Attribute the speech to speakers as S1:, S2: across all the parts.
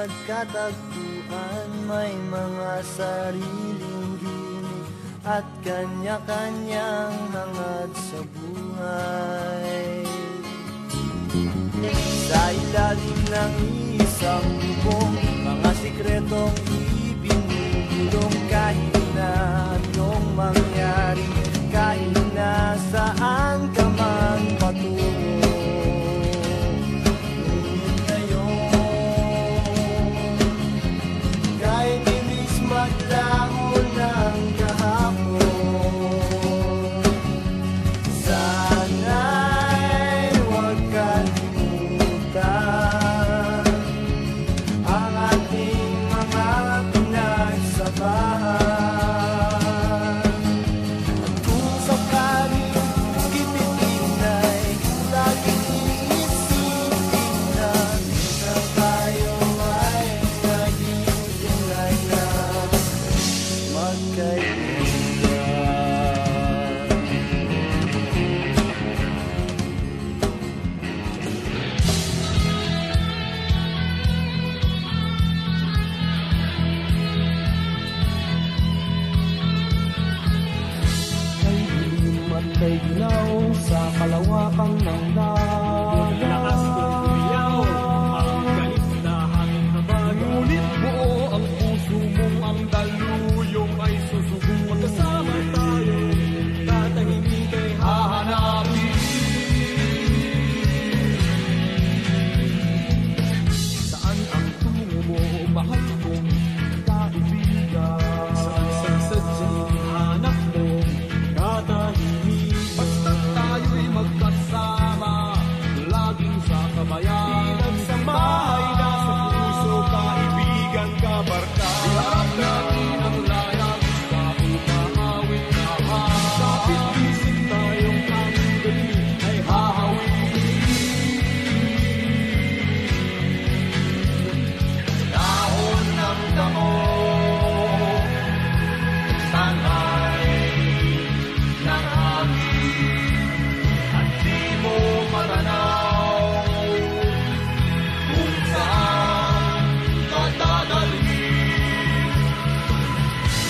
S1: nagkatagpuan, may mga sariling ginig at kanya-kanyang hangad sa buhay. Sa ilalim ng isang bubong, mga sikretong ibinubulong, kahit na anong mangyari, kahit na saan ka man patungo. Ngunit ngayon, kahit ibig maglaho ng kahapon, sana'y huwag kalimutan ang ating mga pinagsabahan.
S2: Kay ginaw sa kalawakan ng dagat, lakas kong umiyaw ang galit na hangin habag. Ngunit buo ang puso mong ang daluyong ay susugo. Magkasama tayo, tatahimik ay hahanapin. Saan ang tungo mo, mahal kong kaibigan? Saan sa sadyang hanap mo, katahimik? Magkasama, laging sa kabayan. Sa bahay na sa puso, kaibigan, kabarka. Iharap natin ang layag sa pumahawit na hangin. Kapit isip tayong ang galing ay hahawin. Dahon ng damo, tanay ng hangin, matanaw kung saan katadalhin.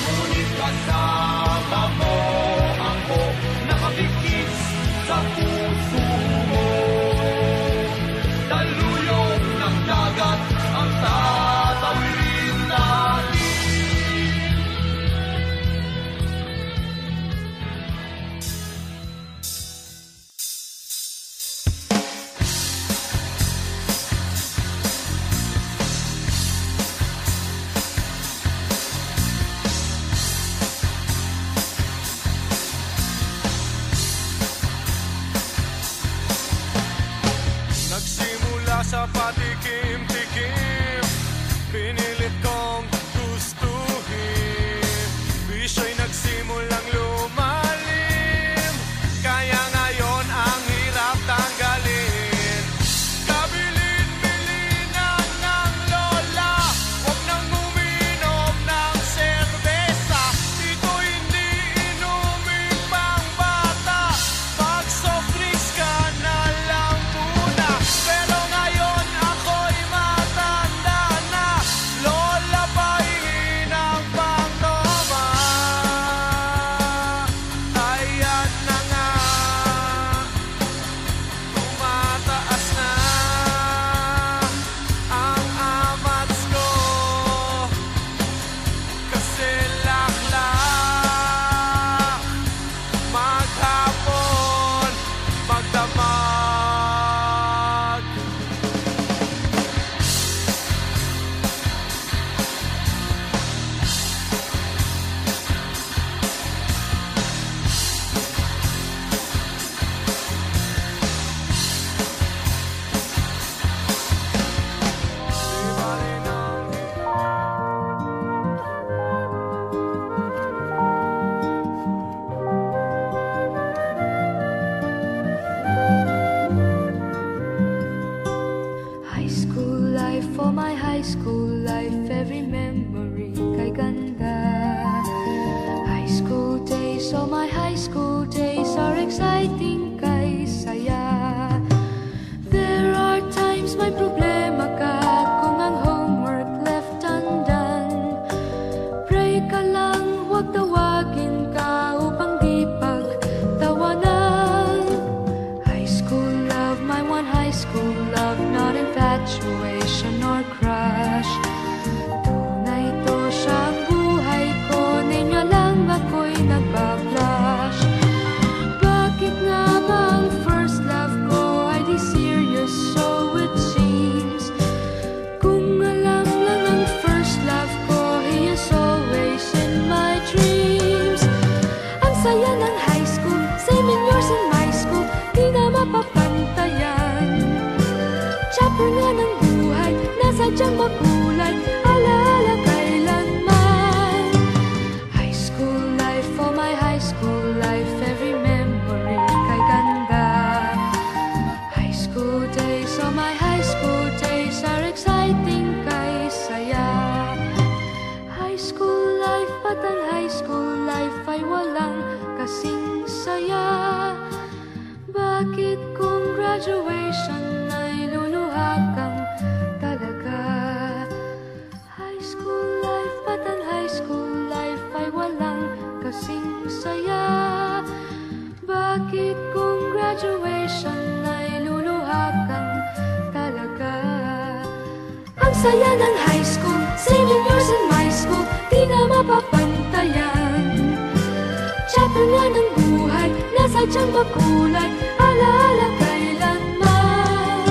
S2: Ngunit kasama mo ako, nakapikis sa puso mo. Daluyong ng dagat ang tatawid natin.
S3: Sa patikim-tikim, pinilit kong gustuhin. Bisyo'y nagsimulang lumalim, kaya ngayon ang hirap tanggalin. Kabilin-bilinan ng lola, huwag nang uminom ng serbesa. Ito hindi inumin pang bata, mag-soft drinks ka na lang muna. Pero ngayon ako'y matanda na, lola, pahingi ng pangnoman.
S4: graduation ay luluha kang talaga. High school life, ba't ang high school life ay walang kasing saya? Bakit kung graduation ay luluha kang talaga? Ang saya ng high school, 7 years in my school, di na mapapantayan. Chapter nga ng buhay, nasa diyang makulay, alaala kailanman.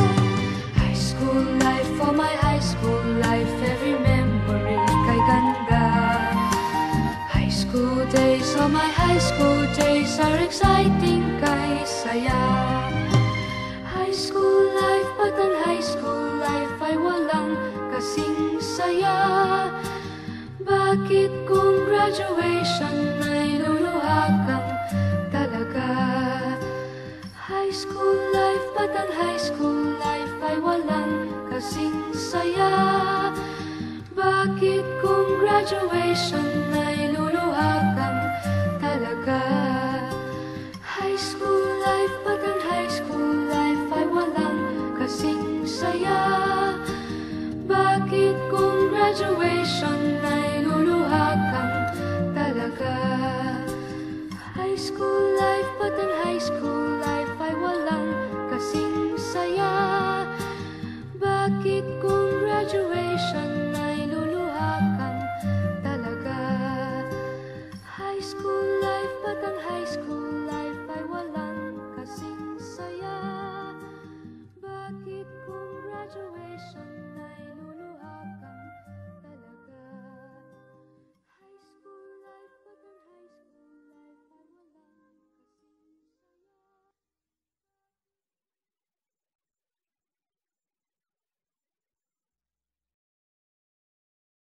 S4: High school life, for my high school life, every memory kay ganda. High school days, oh my high school days are exciting kay saya. High school life, ba't ang high school life ay walang kasing saya? Bakit kung graduation ay luluha kang talaga? High school life, ba't ang high school life ay walang kasing saya? Bakit kung graduation ay luluha kang talaga? High school life, ba't ang high school life ay walang kasing saya? Bakit kung graduation ay luluha kang talaga? High school life, ba't ang high school life ay walang kasing saya? Bakit kung graduation ay luluha kang talaga? High school life, ba't ang high school